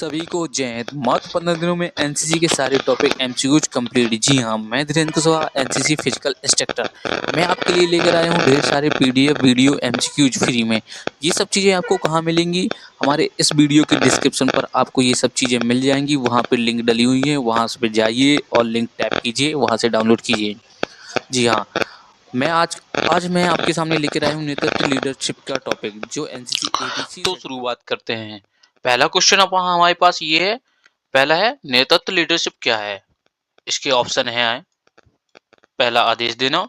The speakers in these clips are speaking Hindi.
सभी को जय हिंद। मात्र 15 दिनों में एनसीसी के सारे टॉपिक एमसीक्यूज कंप्लीट। जी हाँ, मैं Dhirendra Kushwaha, NCC physical instructor. मैं आपके लिए लेकर आया हूँ ढेर सारे पीडीएफ वीडियो एमसीक्यूज फ्री में। ये सब चीज़ें आपको कहाँ मिलेंगी? हमारे इस वीडियो के डिस्क्रिप्शन पर आपको ये सब चीज़ें मिल जाएंगी। वहाँ पर लिंक डली हुई है, वहाँ पे जाइए और लिंक टैप कीजिए, वहाँ से डाउनलोड कीजिए। जी हाँ, मैं आज मैं आपके सामने लेकर आया हूँ नेतृत्व लीडरशिप का टॉपिक, जो एनसीसी एडीसी। तो शुरुआत करते हैं। पहला क्वेश्चन अब हमारे पास ये है। पहला है नेतृत्व लीडरशिप क्या है। इसके ऑप्शन है पहला आदेश देना।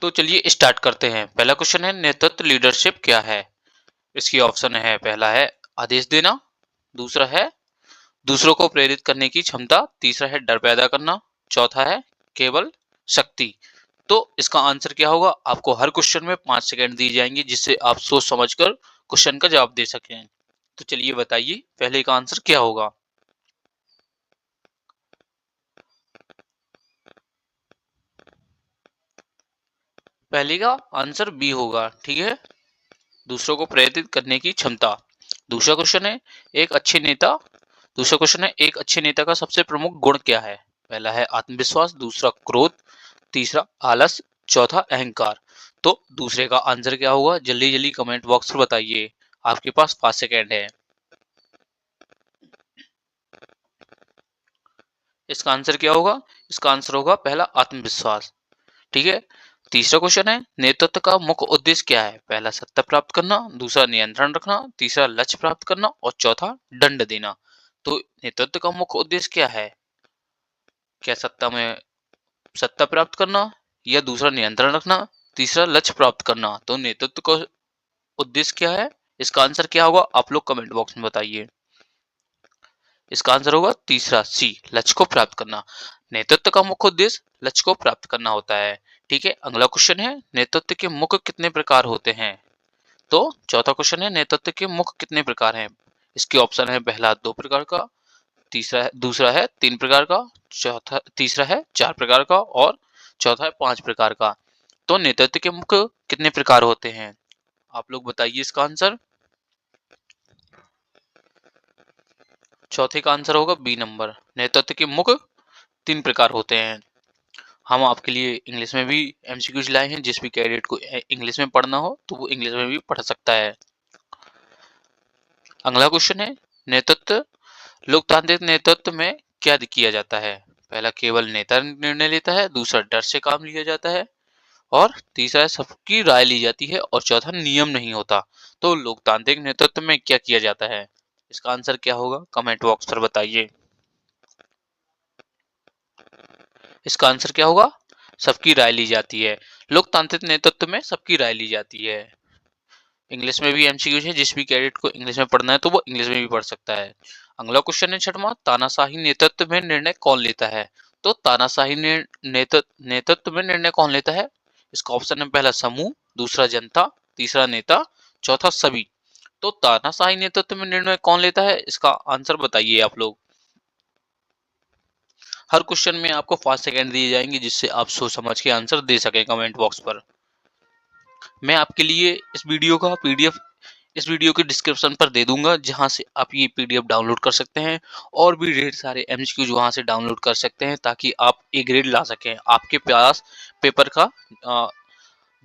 तो चलिए स्टार्ट करते हैं। पहला क्वेश्चन है नेतृत्व लीडरशिप क्या है। इसकी ऑप्शन है पहला है आदेश देना, दूसरा है दूसरों को प्रेरित करने की क्षमता, तीसरा है डर पैदा करना, चौथा है केवल शक्ति। तो इसका आंसर क्या होगा? आपको हर क्वेश्चन में 5 सेकंड दिए जाएंगे जिससे आप सोच समझकर क्वेश्चन का जवाब दे सकें। तो चलिए बताइए पहले का आंसर क्या होगा। पहले का आंसर बी होगा। ठीक है, दूसरों को प्रेरित करने की क्षमता। दूसरा क्वेश्चन है एक अच्छे नेता दूसरा क्वेश्चन है एक अच्छे नेता का सबसे प्रमुख गुण क्या है। पहला है आत्मविश्वास, दूसरा क्रोध, तीसरा आलस, चौथा अहंकार। तो दूसरे का आंसर क्या होगा? जल्दी जल्दी कमेंट बॉक्स पर बताइए। आपके पास 5 सेकेंड है। इसका आंसर क्या होगा? इसका आंसर होगा पहला आत्मविश्वास। ठीक है, तीसरा क्वेश्चन है नेतृत्व का मुख्य उद्देश्य क्या है। पहला सत्ता प्राप्त करना, दूसरा नियंत्रण रखना, तीसरा लक्ष्य प्राप्त करना और चौथा दंड देना। तो नेतृत्व का मुख्य उद्देश्य क्या है? क्या सत्ता प्राप्त करना, या दूसरा नियंत्रण रखना, तीसरा लक्ष्य प्राप्त करना। तो नेतृत्व का उद्देश्य क्या है? इसका आंसर क्या होगा? आप लोग कमेंट बॉक्स में बताइए। इसका आंसर होगा तीसरा सी, लक्ष्य को प्राप्त करना। नेतृत्व का मुख्य उद्देश्य लक्ष्य को प्राप्त करना होता है। ठीक है, अगला क्वेश्चन है नेतृत्व के मुख्य कितने प्रकार होते हैं। तो चौथा क्वेश्चन है नेतृत्व के मुख्य कितने प्रकार हैं। इसके ऑप्शन है पहला 2 प्रकार का, दूसरा है 3 प्रकार का, तीसरा है 4 प्रकार का और चौथा है 5 प्रकार का। तो नेतृत्व के मुख्य कितने प्रकार होते हैं? आप लोग बताइए इसका आंसर। चौथे का आंसर होगा बी नंबर, नेतृत्व के मुख्य 3 प्रकार होते हैं। हम आपके लिए इंग्लिश में भी एमसीक्यूज लाए हैं। जिस भी कैडेट को इंग्लिश में पढ़ना हो तो वो इंग्लिश में भी पढ़ सकता है। अगला क्वेश्चन है नेतृत्व लोकतांत्रिक नेतृत्व में क्या किया जाता है। पहला केवल नेता निर्णय लेता है, दूसरा डर से काम लिया जाता है और तीसरा है सबकी राय ली जाती है और चौथा नियम नहीं होता। तो लोकतांत्रिक नेतृत्व में क्या किया जाता है? इसका आंसर क्या होगा? कमेंट बॉक्स पर बताइए। इसका आंसर क्या होगा? सबकी राय ली जाती है। लोकतांत्रिक नेतृत्व में सबकी राय ली जाती है। इंग्लिश में भी एमसीक्यू है। जिस भी कैडेट को इंग्लिश में पढ़ना है तो वो इंग्लिश में भी पढ़ सकता है। अगला क्वेश्चन है छठवां, तानाशाही नेतृत्व में निर्णय कौन लेता है। तो तानाशाही नेतृत्व में निर्णय कौन लेता है? इसका ऑप्शन है पहला समूह, दूसरा जनता, तीसरा नेता, चौथा सभी। तो तानाशाही नेतृत्व में निर्णय कौन लेता है? इसका आंसर बताइए आप लोग। हर क्वेश्चन में आपको 5 सेकंड दिए जाएंगे जिससे आप सोच समझ के आंसर दे सकें कमेंट बॉक्स पर। मैं आपके लिए इस वीडियो का पीडीएफ इस वीडियो के डिस्क्रिप्शन पर दे दूंगा, जहां से आप ये पीडीएफ डाउनलोड कर सकते हैं और भी ढेर सारे एमसीक्यूज वहां से डाउनलोड कर सकते हैं ताकि आप ए ग्रेड ला सकें। आपके पास पेपर का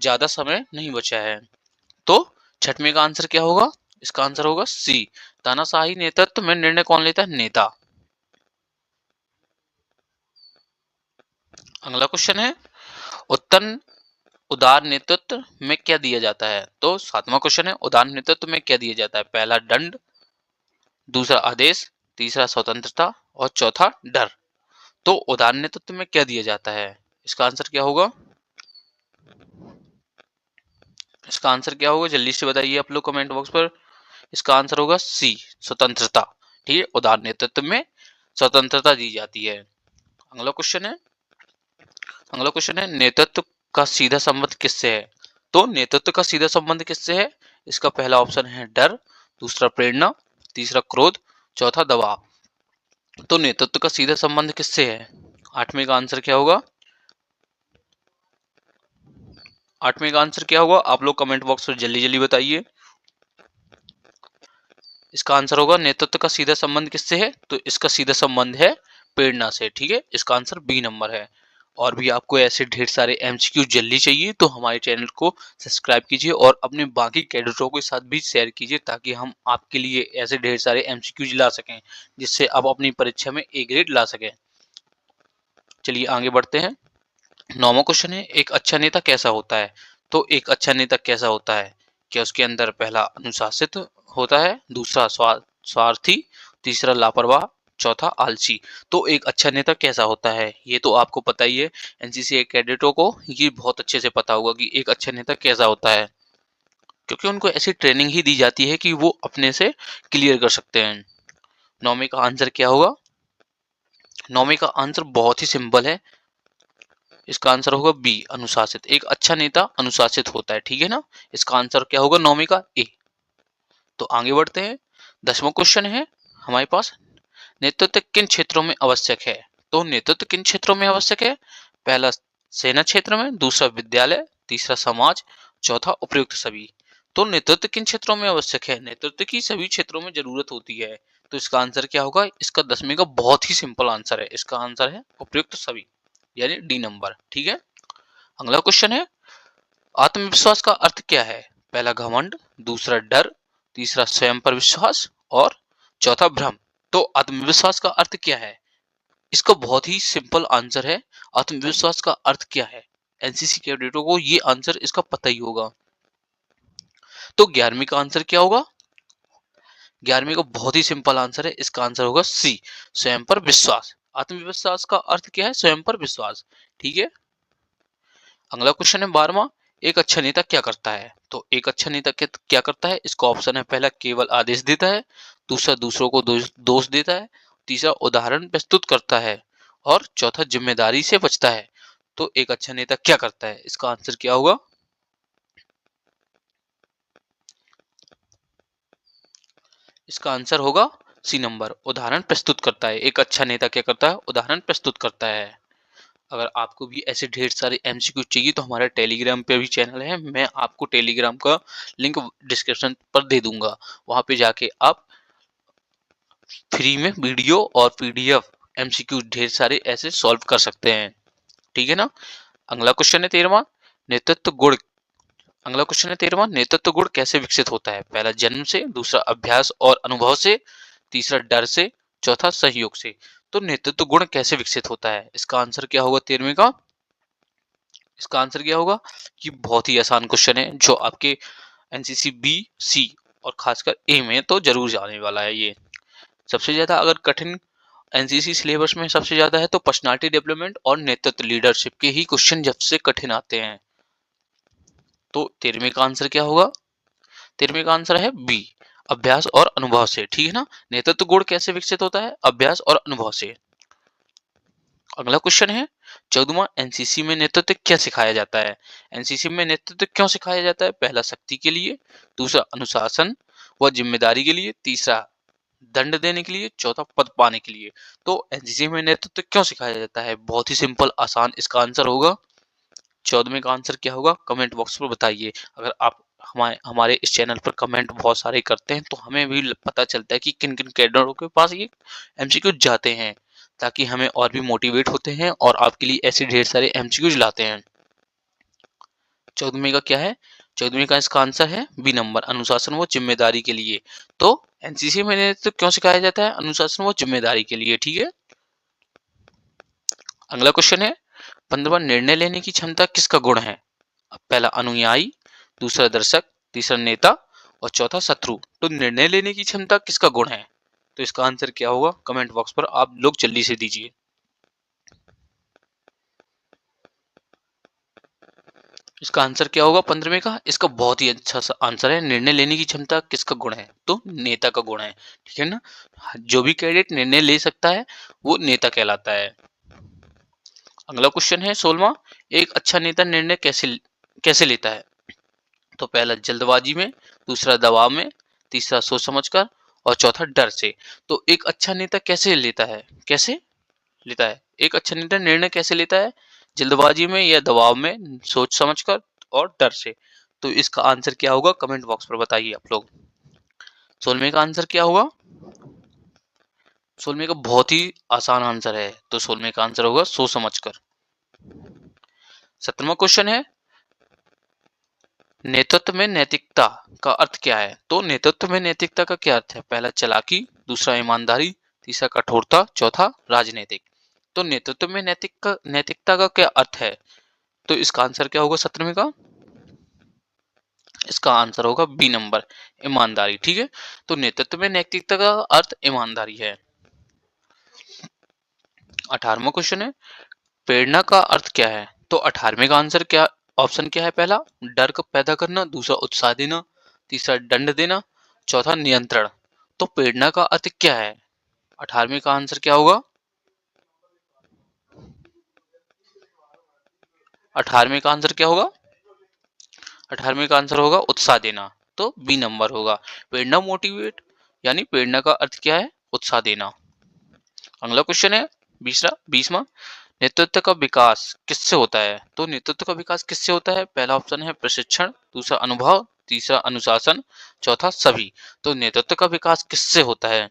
ज्यादा समय नहीं बचा है। तो छठवें का आंसर क्या होगा? इसका आंसर होगा सी, तानाशाही नेतृत्व में निर्णय कौन लेता है? नेता। अगला क्वेश्चन है उत्तर उदार नेतृत्व में क्या दिया जाता है। तो सातवां क्वेश्चन है उदार नेतृत्व में क्या दिया जाता है। पहला दंड, दूसरा आदेश, तीसरा स्वतंत्रता और चौथा डर। तो उदार नेतृत्व में क्या दिया जाता है? इसका आंसर क्या होगा? इसका आंसर क्या होगा? जल्दी से बताइए आप लोग कमेंट बॉक्स पर। इसका आंसर होगा सी, स्वतंत्रता। ठीक है, उदार नेतृत्व में स्वतंत्रता दी जाती है। अगला क्वेश्चन है नेतृत्व का सीधा संबंध किससे है। तो नेतृत्व का सीधा संबंध किससे है? इसका पहला ऑप्शन है डर, दूसरा प्रेरणा, तीसरा क्रोध, चौथा दबाव। तो नेतृत्व का सीधा संबंध किससे है? आठवें का आंसर क्या होगा? 8वें का आंसर क्या होगा, आप लोग कमेंट बॉक्स में जल्दी जल्दी बताइए। इसका आंसर होगा नेतृत्व का सीधा संबंध किससे है, तो इसका सीधा संबंध है प्रेरणा से। ठीक है, इसका आंसर बी नंबर है। और भी आपको ऐसे ढेर सारे एमसीक्यू जल्दी चाहिए तो हमारे चैनल को सब्सक्राइब कीजिए और अपने बाकी कैडेटों के साथ भी शेयर कीजिए, ताकि हम आपके लिए ऐसे ढेर सारे एमसीक्यू ला सकें, जिससे आप अपनी परीक्षा में ए ग्रेड ला सकें। चलिए आगे बढ़ते हैं। 9वां क्वेश्चन है, एक अच्छा नेता कैसा होता है। तो एक अच्छा नेता कैसा होता है, क्या उसके अंदर पहला अनुशासित होता है, दूसरा स्वार्थी, तीसरा लापरवाह, चौथा आलसी। तो एक अच्छा नेता कैसा होता है, ये तो आपको पता ही है, एनसीसी कैडेटों को ये बहुत अच्छे से पता होगा कि एक अच्छा नेता कैसा होता है, क्योंकि उनको ऐसी ट्रेनिंग ही दी जाती है कि वो अपने से क्लियर कर सकते हैं। 9वें का आंसर क्या होगा, 9वें का आंसर बहुत ही सिंपल है, इसका आंसर होगा बी अनुशासित। एक अच्छा नेता अनुशासित होता है, ठीक है ना। इसका आंसर क्या होगा 9वीं का ए। तो आगे बढ़ते हैं। 10वां क्वेश्चन है हमारे पास, नेतृत्व किन क्षेत्रों में आवश्यक है। तो नेतृत्व किन क्षेत्रों में आवश्यक है, पहला सेना क्षेत्र में, दूसरा विद्यालय, तीसरा समाज, चौथा उपयुक्त सभी। तो नेतृत्व किन क्षेत्रों में आवश्यक है, नेतृत्व की सभी क्षेत्रों में जरूरत होती है। तो इसका आंसर क्या होगा, इसका 10वीं का बहुत ही सिंपल आंसर है, इसका आंसर है उपयुक्त सभी, यानी डी नंबर। ठीक है, अगला क्वेश्चन है, आत्मविश्वास का अर्थ क्या है। पहला घमंड, दूसरा डर, तीसरा स्वयं पर विश्वास और चौथा भ्रम। तो आत्मविश्वास का अर्थ क्या है, इसका बहुत ही सिंपल आंसर है, आत्मविश्वास का अर्थ क्या है। एनसीसी कैडेटों को ये आंसर इसका पता ही होगा। तो 11वीं का आंसर क्या होगा, 11वीं का बहुत ही सिंपल आंसर है, इसका आंसर होगा सी स्वयं पर विश्वास। आत्मविश्वास का अर्थ क्या है, स्वयं पर विश्वास। ठीक है, अगला क्वेश्चन है 12वां, एक अच्छा नेता क्या करता है। तो एक अच्छा नेता क्या करता है, इसका ऑप्शन है, पहला केवल आदेश देता है, दूसरा दूसरों को दोष देता है, तीसरा उदाहरण प्रस्तुत करता है और चौथा जिम्मेदारी से बचता है। तो एक अच्छा नेता क्या करता है, इसका आंसर क्या होगा, इसका आंसर होगा सी नंबर उदाहरण प्रस्तुत करता है। एक अच्छा नेता क्या करता है, उदाहरण प्रस्तुत करता है। अगर आपको भी ऐसे ढेर सारे एमसीक्यू चाहिए तो हमारा टेलीग्राम पे भी चैनल है, मैं आपको टेलीग्राम का लिंक डिस्क्रिप्शन पर दे दूंगा, वहां पे जाके आप फ्री में वीडियो और पीडीएफ एमसीक्यू ढेर सारे ऐसे सॉल्व कर सकते हैं। ठीक है ना। अगला क्वेश्चन है 13वां, नेतृत्व गुण। अगला क्वेश्चन है 13वां, नेतृत्व गुण कैसे विकसित होता है। पहला जन्म से, दूसरा अभ्यास और अनुभव से, तीसरा डर से, चौथा सहयोग से। तो नेतृत्व गुण कैसे विकसित होता है, इसका आंसर क्या होगा 13वें का, इसका आंसर क्या होगा, कि बहुत ही आसान क्वेश्चन है, जो आपके एनसीसी बी, सी और खासकर ए में तो जरूर जाने वाला है। ये सबसे ज्यादा अगर कठिन एनसीसी सिलेबस में सबसे ज्यादा है तो पर्सनालिटी डेवलपमेंट और नेतृत्व लीडरशिप के ही क्वेश्चन जब से कठिन आते हैं। तो 13वें का आंसर क्या होगा, 13वें का आंसर है बी अभ्यास और अनुभव से। ठीक है ना, नेतृत्व गुण कैसे विकसित होता है, अभ्यास और अनुभव से। अगला क्वेश्चन है 14वां, एनसीसी में नेतृत्व क्या सिखाया जाता है। एनसीसी में नेतृत्व क्यों सिखाया जाता है, पहला शक्ति के लिए, दूसरा अनुशासन व जिम्मेदारी के लिए, तीसरा दंड देने के लिए, चौथा पद पाने के लिए। तो एनसीसी में नेतृत्व क्यों सिखाया जाता है, बहुत ही सिंपल आसान, इसका आंसर होगा 14वें का आंसर क्या होगा, कमेंट बॉक्स पर बताइए। अगर आप हमारे इस चैनल पर कमेंट बहुत सारे करते हैं तो हमें भी पता चलता है कि किन किन कैडरों के पास ये एमसीक्यू जाते हैं, ताकि हमें और भी मोटिवेट होते हैं और आपके लिए ऐसे ढेर सारे एमसीक्यूज लाते हैं। 14वें का क्या है, 14वें का इसका आंसर है बी नंबर अनुशासन व जिम्मेदारी के लिए। तो एनसीसी में नेतृत्व क्यों सिखाया जाता है, अनुशासन व जिम्मेदारी के लिए। ठीक है, अगला क्वेश्चन है 15वां, निर्णय लेने की क्षमता किसका गुण है। पहला अनुयायी, दूसरा दर्शक, तीसरा नेता और चौथा शत्रु। तो निर्णय लेने की क्षमता किसका गुण है, तो इसका आंसर क्या होगा, कमेंट बॉक्स पर आप लोग जल्दी से दीजिए। इसका आंसर क्या होगा 15वें का, इसका बहुत ही अच्छा सा आंसर है, निर्णय लेने की क्षमता किसका गुण है, तो नेता का गुण है। ठीक है ना, जो भी कैडेट निर्णय ले सकता है वो नेता कहलाता है। अगला क्वेश्चन है 16वां, एक अच्छा नेता निर्णय कैसे कैसे लेता है। तो पहला जल्दबाजी में, दूसरा दबाव में, तीसरा सोच समझकर और चौथा डर से। तो एक अच्छा नेता कैसे लेता है, कैसे लेता है, एक अच्छा नेता निर्णय कैसे लेता है, जल्दबाजी में या दबाव में, सोच समझकर और डर से। तो इसका आंसर क्या होगा कमेंट बॉक्स पर बताइए आप लोग। 16वें का आंसर क्या होगा? 16वें का बहुत ही आसान आंसर है, तो 16वें का आंसर होगा सोच समझकर। 17वां क्वेश्चन है नेतृत्व में नैतिकता का अर्थ क्या है? तो नेतृत्व में नैतिकता का क्या अर्थ है? पहला चालाकी, दूसरा ईमानदारी, तीसरा कठोरता, चौथा राजनीतिक। तो नेतृत्व में नैतिकता का क्या अर्थ है? तो इसका आंसर क्या होगा 17वें का? इसका आंसर होगा बी नंबर, ईमानदारी। ठीक है, तो नेतृत्व में नैतिकता का अर्थ ईमानदारी है। 18वां क्वेश्चन है प्रेरणा का अर्थ क्या है? तो 18वें का आंसर क्या, ऑप्शन क्या है? पहला डर को पैदा करना, दूसरा उत्साह देना, तीसरा दंड देना, चौथा नियंत्रण। तो प्रेरणा का अर्थ क्या है? 18वें का आंसर क्या होगा? 18वें का आंसर क्या होगा? 18वें का आंसर होगा उत्साह देना, तो बी नंबर होगा। प्रेरणा मोटिवेट, यानी प्रेरणा का अर्थ क्या है? उत्साह देना। अगला क्वेश्चन है 20वां नेतृत्व का विकास किससे होता है? तो नेतृत्व का विकास किससे होता है? पहला ऑप्शन है प्रशिक्षण, दूसरा अनुभव, तीसरा अनुशासन, चौथा सभी। तो नेतृत्व का विकास किससे होता है?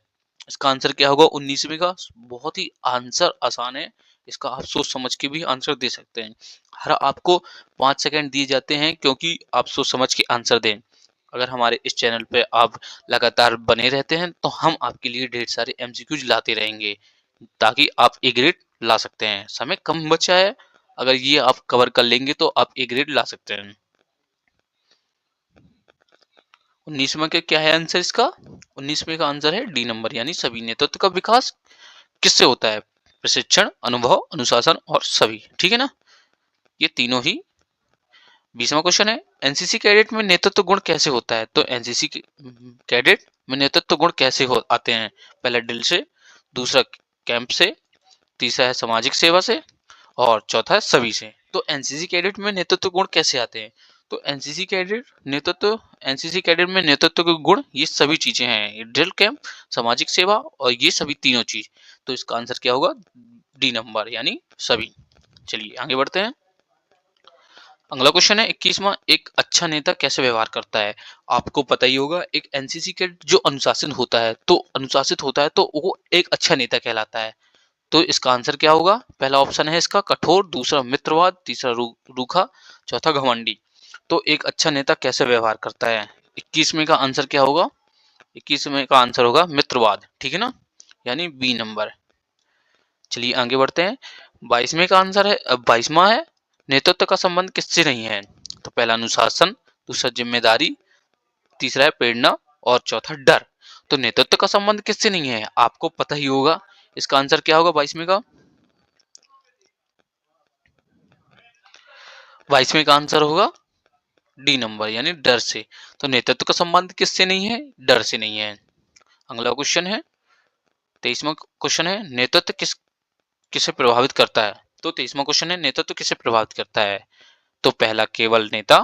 इसका आंसर क्या होगा 19वें का? बहुत ही आंसर आसान है, इसका आप सोच समझ के भी आंसर दे सकते हैं। हर आपको 5 सेकंड दिए जाते हैं क्योंकि आप सोच समझ के आंसर दें। अगर हमारे इस चैनल पे आप लगातार बने रहते हैं तो हम आपके लिए ढेर सारे एमसीक्यूज लाते रहेंगे ताकि आप ए ग्रेड ला सकते हैं। समय कम बचा है, अगर ये आप कवर कर लेंगे तो आप ए ग्रेड ला सकते हैं। 19वें का क्या है आंसर इसका? 19वें का आंसर है डी नंबर, यानी सभी। नेतृत्व का विकास किससे होता है? प्रशिक्षण, अनुभव, अनुशासन और सभी। ठीक है ना, ये तीनों ही। 20वां क्वेश्चन है एनसीसी कैडेट में नेतृत्व गुण कैसे होता है? तो एनसीसी कैडेट में नेतृत्व गुण कैसे हो आते हैं? पहला दिल से, दूसरा कैंप से, तीसरा है सामाजिक सेवा से और चौथा है सभी से। तो एनसीसी कैडेट में नेतृत्व गुण कैसे आते हैं? तो एनसीसी कैडेट में नेतृत्व के गुण ये सभी चीजें हैं, ड्रिल कैंप, सामाजिक सेवा और ये सभी तीनों चीज। तो इसका आंसर क्या होगा? डी नंबर, यानी सभी। चलिए आगे बढ़ते हैं। अगला क्वेश्चन है 21वां एक अच्छा नेता कैसे व्यवहार करता है? आपको पता ही होगा एक एनसीसी के जो अनुशासित होता है तो वो एक अच्छा नेता कहलाता है। तो इसका आंसर क्या होगा? पहला ऑप्शन है इसका कठोर, दूसरा मित्रवाद, तीसरा रूखा, चौथा घमंडी। तो एक अच्छा नेता कैसे व्यवहार करता है? 21वें का आंसर क्या होगा? 21वें का आंसर होगा मित्रवाद। ठीक है ना, यानी बी नंबर। चलिए आगे बढ़ते हैं। 22वें का आंसर है 22वां है नेतृत्व का संबंध किससे नहीं है? तो पहला अनुशासन, दूसरा जिम्मेदारी, तीसरा है प्रेरणा और चौथा डर। तो नेतृत्व का संबंध किससे नहीं है? आपको पता ही होगा, इसका आंसर क्या होगा 22वें का? 22वें का आंसर होगा डी नंबर, यानी डर से। तो नेतृत्व का संबंध किससे नहीं है? डर से नहीं है। अगला क्वेश्चन है 23वां क्वेश्चन है नेतृत्व किसे प्रभावित करता है? तो 23वां क्वेश्चन है नेतृत्व किसे प्रभावित करता है? तो पहला केवल नेता,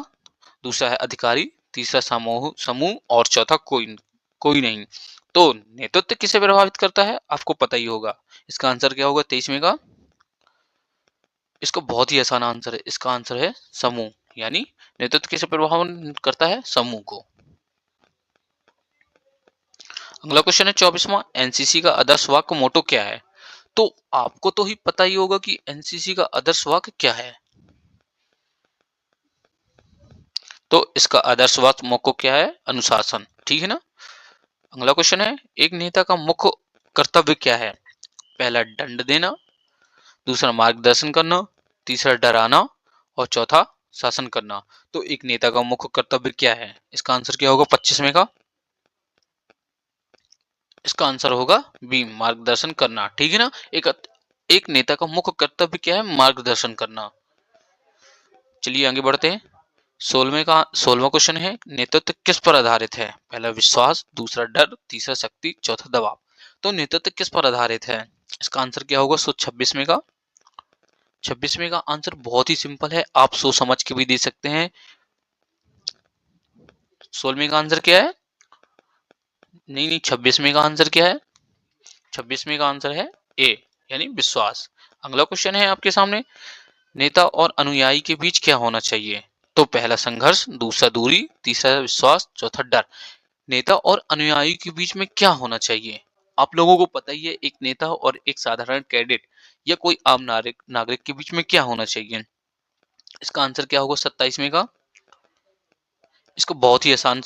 दूसरा है अधिकारी, तीसरा समूह समूह और चौथा कोई कोई नहीं। तो नेतृत्व किसे प्रभावित करता है आपको पता ही होगा, इसका आंसर क्या होगा 23वें का? इसका बहुत ही आसान आंसर है, इसका आंसर है समूह, यानी नेतृत्व किसे प्रभावित करता है? समूह को। अगला क्वेश्चन है 24वां एनसीसी का आदर्श वाक्य मोटो क्या है? तो आपको तो ही पता ही होगा कि एनसीसी का आदर्श वाक्य क्या है। तो इसका आदर्श वाक्य मोटो क्या है? अनुशासन। ठीक है ना। अगला क्वेश्चन है एक नेता का मुख्य कर्तव्य क्या है? पहला दंड देना, दूसरा मार्गदर्शन करना, तीसरा डराना और चौथा शासन करना। तो एक नेता का मुख्य कर्तव्य क्या है? इसका आंसर क्या होगा 25वें का? इसका आंसर होगा बी, मार्गदर्शन करना। ठीक है ना, एक नेता का मुख्य कर्तव्य क्या है? मार्गदर्शन करना। चलिए आगे बढ़ते हैं। 16वां क्वेश्चन है नेतृत्व किस पर आधारित है? पहला विश्वास, दूसरा डर, तीसरा शक्ति, चौथा दबाव। तो नेतृत्व किस पर आधारित है? इसका आंसर क्या होगा 26वें का? 26वें का आंसर बहुत ही सिंपल है, आप सोच समझ के भी दे सकते हैं। 16वें का आंसर क्या है? नहीं, 26वें का आंसर क्या है? 26वें का आंसर है ए, यानी विश्वास। अगला क्वेश्चन है आपके सामने नेता और अनुयायी के बीच क्या होना चाहिए? तो पहला संघर्ष, दूसरा दूरी, तीसरा विश्वास, चौथा डर। नेता और अनुयायी के बीच में क्या होना चाहिए? आप लोगों को पता ही है, एक नेता और एक साधारण कैडेट या कोई आम नागरिक नागरिक के बीच में क्या होना चाहिए? इसका आंसर क्या होगा 27वें का? इसको बहुत ही आसान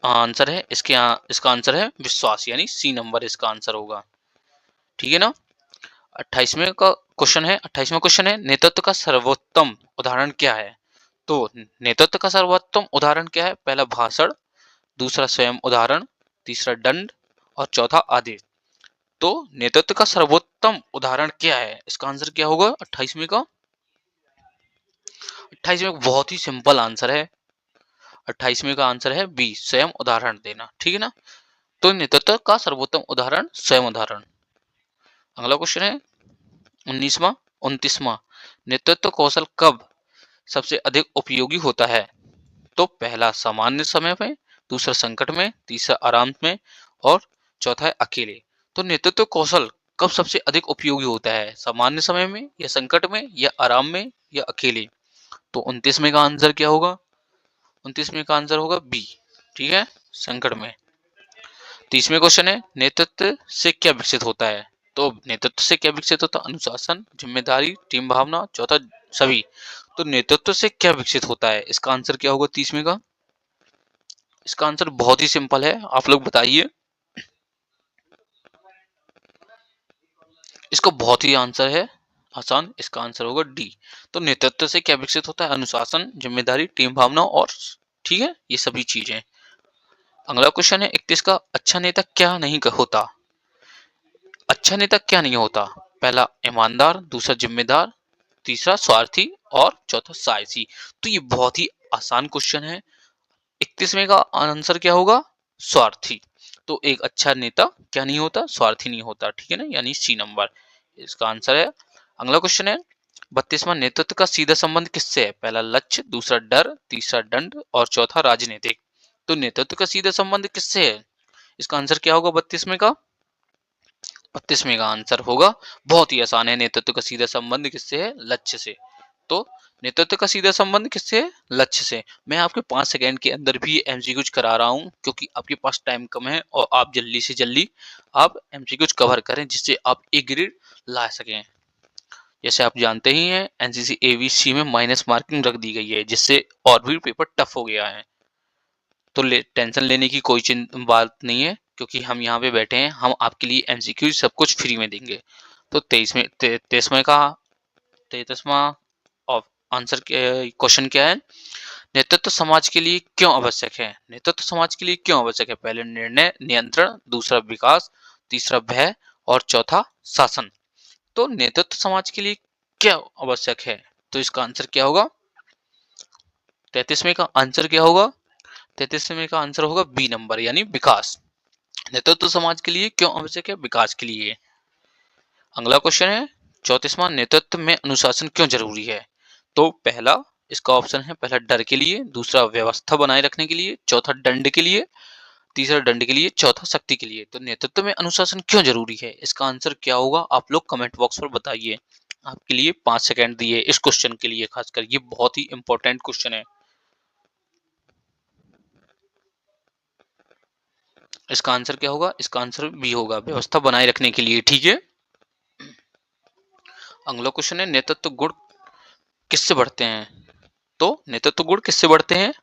आंसर है इसका आंसर है विश्वास, यानी सी नंबर इसका आंसर होगा। ठीक है ना। 28वां क्वेश्चन है नेतृत्व का सर्वोत्तम उदाहरण क्या है? तो नेतृत्व का सर्वोत्तम उदाहरण क्या है? पहला भाषण, दूसरा स्वयं उदाहरण, तीसरा दंड और चौथा आदेश। तो नेतृत्व का सर्वोत्तम उदाहरण क्या है? इसका आंसर क्या होगा 28वें का? 28वें का बहुत ही सिंपल आंसर है। 28वें का आंसर है बी, स्वयं उदाहरण देना। ठीक है ना। तो नेतृत्व का सर्वोत्तम उदाहरण स्वयं उदाहरण। अगला क्वेश्चन है 29वां नेतृत्व कौशल कब सबसे अधिक उपयोगी होता है? तो पहला सामान्य समय में, दूसरा संकट में, तीसरा आराम में और चौथा है अकेले। तो नेतृत्व कौशल कब सबसे अधिक उपयोगी होता है? सामान्य समय में या संकट में या आराम में या अकेले? तो 29वें का आंसर क्या होगा? 29वें का आंसर होगा बी। ठीक है, संकट में। 30वें क्वेश्चन है नेतृत्व से क्या विकसित होता है? तो नेतृत्व से क्या विकसित होता है? अनुशासन, जिम्मेदारी, टीम भावना, चौथा सभी। तो नेतृत्व से क्या विकसित होता है? इसका आंसर क्या होगा 30वें का? इसका आंसर बहुत ही सिंपल है, आप लोग बताइए। इसका बहुत ही आंसर है आसान, इसका आंसर होगा डी। तो नेतृत्व से क्या विकसित होता है? अनुशासन, जिम्मेदारी, टीम भावना और ठीक है, ये सभी चीजें। अगला क्वेश्चन है 31 का, अच्छा नेता क्या नहीं होता? अच्छा नेता क्या नहीं होता? पहला ईमानदार, दूसरा जिम्मेदार, तीसरा स्वार्थी और चौथा साहसी। तो ये बहुत ही आसान क्वेश्चन है। 31वें का आंसर क्या होगा? स्वार्थी। तो एक अच्छा नेता क्या नहीं होता? स्वार्थी नहीं होता। ठीक है ना, यानी सी नंबर इसका आंसर है। अगला क्वेश्चन है 32वां नेतृत्व का सीधा संबंध किससे है? पहला लक्ष्य, दूसरा डर, तीसरा दंड और चौथा राजनीतिक। तो नेतृत्व का सीधा संबंध किससे है? इसका आंसर क्या होगा 32वें का? 32वें का आंसर होगा, बहुत ही आसान है, नेतृत्व का सीधा संबंध किससे है? लक्ष्य से। तो नेतृत्व का सीधा संबंध किससे है? लक्ष्य से। मैं आपके 5 सेकंड के अंदर भी एमसीक्यूज करा रहा हूं, क्योंकि आपके पास टाइम कम है और आप जल्दी से जल्दी आप एमसीक्यूज कवर करें, जिससे आप ए ग्रेड ला सकें। जैसे आप जानते ही हैं एनसीसी एवीसी में माइनस मार्किंग रख दी गई है, जिससे और भी पेपर टफ हो गया है। तो टेंशन लेने की कोई बात नहीं है, क्योंकि हम यहाँ पे बैठे हैं, हम आपके लिए एमसीक्यू सब कुछ फ्री में देंगे। तो 33वां आंसर क्वेश्चन क्या है? नेतृत्व समाज के लिए क्यों आवश्यक है? नेतृत्व समाज के लिए क्यों आवश्यक है? पहले निर्णय नियंत्रण, दूसरा विकास, तीसरा भय और चौथा शासन। तो नेतृत्व समाज के लिए क्या आवश्यक है? तो इसका आंसर क्या होगा? 33वें का आंसर क्या होगा? 33वें का आंसर होगा बी नंबर, यानी विकास। नेतृत्व समाज के लिए क्यों आवश्यक है? विकास के लिए। अगला क्वेश्चन है 34वां नेतृत्व में अनुशासन क्यों जरूरी है? तो पहला इसका ऑप्शन है, पहला डर के लिए, दूसरा व्यवस्था बनाए रखने के लिए, चौथा दंड के लिए, तीसरा दंड के लिए, चौथा शक्ति के लिए। तो नेतृत्व में अनुशासन क्यों जरूरी है? इसका आंसर क्या होगा? आप लोग कमेंट बॉक्स पर बताइए। आपके लिए 5 सेकंड दिए इस क्वेश्चन के लिए, खासकर ये बहुत ही इंपॉर्टेंट क्वेश्चन है। इसका आंसर क्या होगा? इसका आंसर बी होगा, व्यवस्था बनाए रखने के लिए। ठीक है। अगला क्वेश्चन है नेतृत्व गुण किससे बढ़ते हैं? तो नेतृत्व गुण किससे बढ़ते हैं?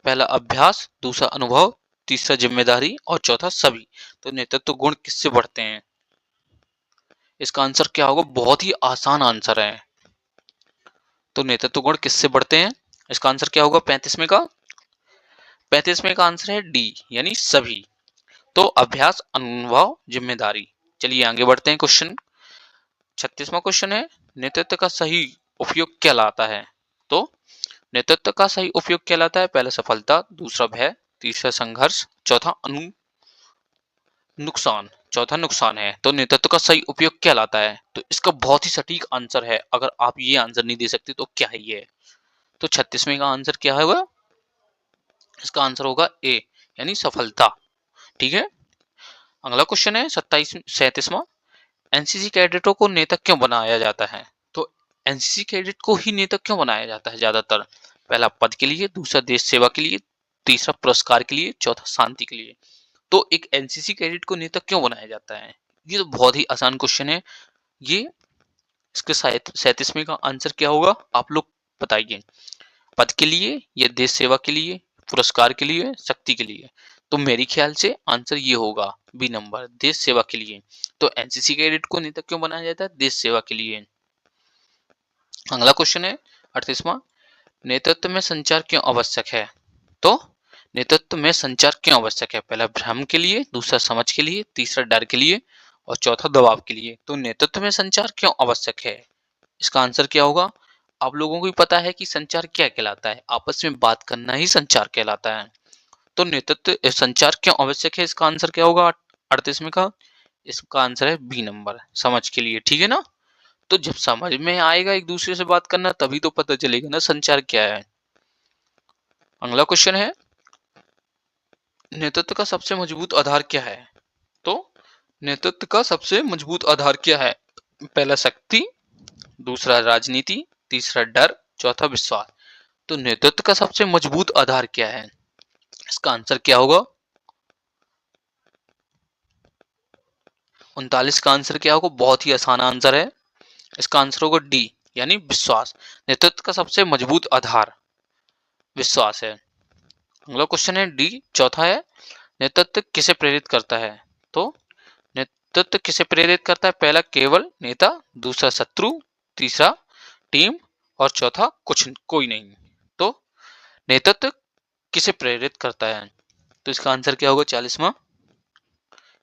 पहला अभ्यास, दूसरा अनुभव, तीसरा जिम्मेदारी और चौथा सभी। तो नेतृत्व गुण किससे बढ़ते हैं? इसका आंसर क्या होगा? बहुत ही आसान आंसर है। तो नेतृत्व गुण किससे बढ़ते हैं? इसका आंसर क्या होगा 35वें का? 35वें का आंसर है डी, यानी सभी। तो अभ्यास, अनुभव, जिम्मेदारी। चलिए आगे बढ़ते हैं। क्वेश्चन 36वां क्वेश्चन है नेतृत्व का सही उपयोग क्या लाता है? तो नेतृत्व का सही उपयोग क्या लाता है? पहला सफलता, दूसरा भय, तीसरा संघर्ष, चौथा नुकसान है। तो नेतृत्व का सही उपयोग क्या लाता है? तो इसका बहुत ही सटीक आंसर है, अगर आप ये आंसर नहीं दे सकते तो क्या है ये? तो 36वें का आंसर क्या होगा? इसका आंसर होगा ए, यानी सफलता। ठीक है। अगला क्वेश्चन है 37वां एनसीसी कैडेटों को नेता क्यों बनाया जाता है? तो एनसीसी कैडेट को ही नेता क्यों बनाया जाता है ज्यादातर? पहला पद के लिए, दूसरा देश सेवा के लिए, तीसरा पुरस्कार के लिए, चौथा शांति के लिए। तो एक एनसीसी कैडेट को नेता क्यों बनाया जाता है? ये तो बहुत ही आसान क्वेश्चन है। ये इसके 37वें का आंसर क्या होगा आप लोग बताइए। पद के लिए या देश सेवा के लिए, पुरस्कार के लिए, शक्ति के लिए? तो मेरे ख्याल से आंसर ये होगा बी नंबर, देश सेवा के लिए। तो एनसीसी कैडेट को नेता क्यों बनाया जाता है? देश सेवा के लिए। अगला क्वेश्चन है 38वां, नेतृत्व में संचार क्यों आवश्यक है? तो नेतृत्व में संचार क्यों आवश्यक है? पहला भ्रम के लिए, दूसरा समझ के लिए, तीसरा डर के लिए और चौथा दबाव के लिए। तो नेतृत्व में संचार क्यों आवश्यक है, इसका आंसर क्या होगा? आप लोगों को भी पता है कि संचार क्या कहलाता है, आपस में बात करना ही संचार कहलाता है। तो नेतृत्व संचार क्यों आवश्यक है, इसका आंसर क्या होगा 38वें का? इसका आंसर है बी नंबर, समझ के लिए। ठीक है ना? तो जब समझ में आएगा एक दूसरे से बात करना, तभी तो पता चलेगा ना संचार क्या है। अगला क्वेश्चन है, नेतृत्व का सबसे मजबूत आधार क्या है? तो नेतृत्व का सबसे मजबूत आधार क्या है? पहला शक्ति, दूसरा राजनीति, तीसरा डर, चौथा विश्वास। तो नेतृत्व का सबसे मजबूत आधार क्या है, इसका आंसर क्या होगा? 39 का आंसर क्या होगा? बहुत ही आसान आंसर है, इसका आंसर होगा डी, यानी विश्वास। नेतृत्व का सबसे मजबूत आधार विश्वास है। अगला क्वेश्चन है डी, चौथा है, नेतृत्व किसे प्रेरित करता है? तो नेतृत्व किसे प्रेरित करता है? पहला केवल नेता, दूसरा शत्रु, तीसरा टीम और चौथा कुछ कोई नहीं। तो नेतृत्व किसे प्रेरित करता है? तो इसका आंसर क्या होगा 40वां?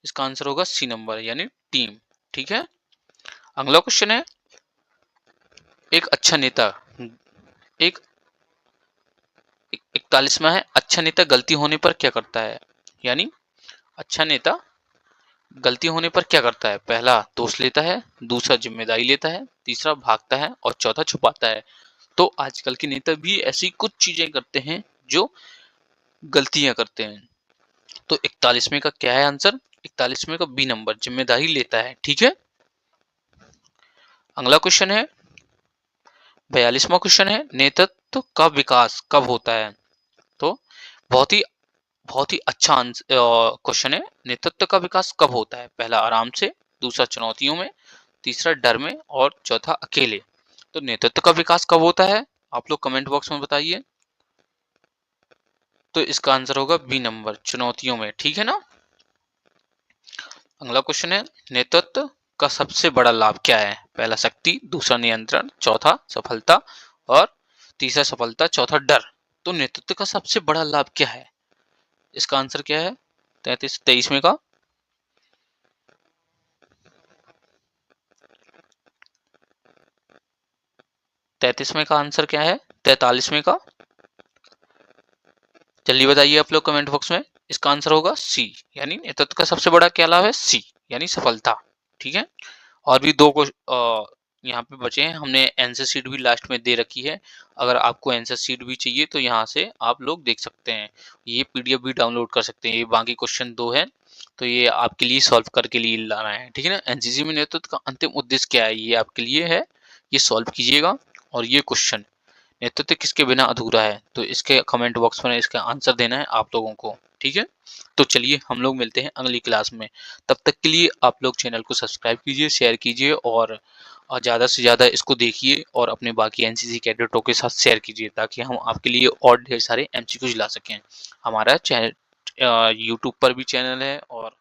इसका आंसर होगा सी नंबर, यानी टीम। ठीक है। अगला क्वेश्चन है, एक अच्छा नेता, एक 41वां है, अच्छा नेता गलती होने पर क्या करता है? यानी अच्छा नेता गलती होने पर क्या करता है? पहला दोष लेता है, दूसरा जिम्मेदारी लेता है, तीसरा भागता है और चौथा छुपाता है। तो आजकल के नेता भी ऐसी कुछ चीजें करते हैं जो गलतियां करते हैं। तो 41वें का क्या है आंसर? 41वें का बी नंबर, जिम्मेदारी लेता है। ठीक है। अगला क्वेश्चन है 42वां क्वेश्चन है, नेतृत्व का विकास कब होता है? तो बहुत ही अच्छा क्वेश्चन है। नेतृत्व का विकास कब होता है? पहला आराम से, दूसरा चुनौतियों में, तीसरा डर में और चौथा अकेले। तो नेतृत्व का विकास कब होता है, आप लोग कमेंट बॉक्स में बताइए। तो इसका आंसर होगा बी नंबर, चुनौतियों में। ठीक है ना? अगला क्वेश्चन है, नेतृत्व का सबसे बड़ा लाभ क्या है? पहला शक्ति, दूसरा नियंत्रण, चौथा सफलता और तीसरा सफलता, चौथा डर। तो नेतृत्व का सबसे बड़ा लाभ क्या है, इसका आंसर क्या है 23वें का? तैतीसवें का आंसर क्या है? 43वें का? जल्दी बताइए आप लोग कमेंट बॉक्स में। इसका आंसर होगा सी, यानी नेतृत्व का सबसे बड़ा क्या लाभ है? सी, यानी सफलता। ठीक है। और भी दो को यहाँ पे बचे हैं, हमने आंसर शीट भी लास्ट में दे रखी है। अगर आपको आंसर शीट भी चाहिए तो यहाँ से आप लोग देख सकते हैं, ये पीडीएफ भी डाउनलोड कर सकते हैं। ये बाकी क्वेश्चन 2 है, तो ये आपके लिए सॉल्व करके लिए लाना है। ठीक है ना? एनसीसी में नेतृत्व का अंतिम उद्देश्य क्या है, ये आपके लिए है, ये सॉल्व कीजिएगा। और ये क्वेश्चन, नेतृत्व किसके बिना अधूरा है, तो इसके कमेंट बॉक्स में इसका आंसर देना है आप लोगों को। ठीक है। तो चलिए हम लोग मिलते हैं अगली क्लास में। तब तक के लिए आप लोग चैनल को सब्सक्राइब कीजिए, शेयर कीजिए और ज़्यादा से ज़्यादा इसको देखिए और अपने बाकी एनसीसी कैडेटों के साथ शेयर कीजिए, ताकि हम आपके लिए और ढेर सारे एमसीक्यूज ला सकें। हमारा चैनल यूट्यूब पर भी चैनल है और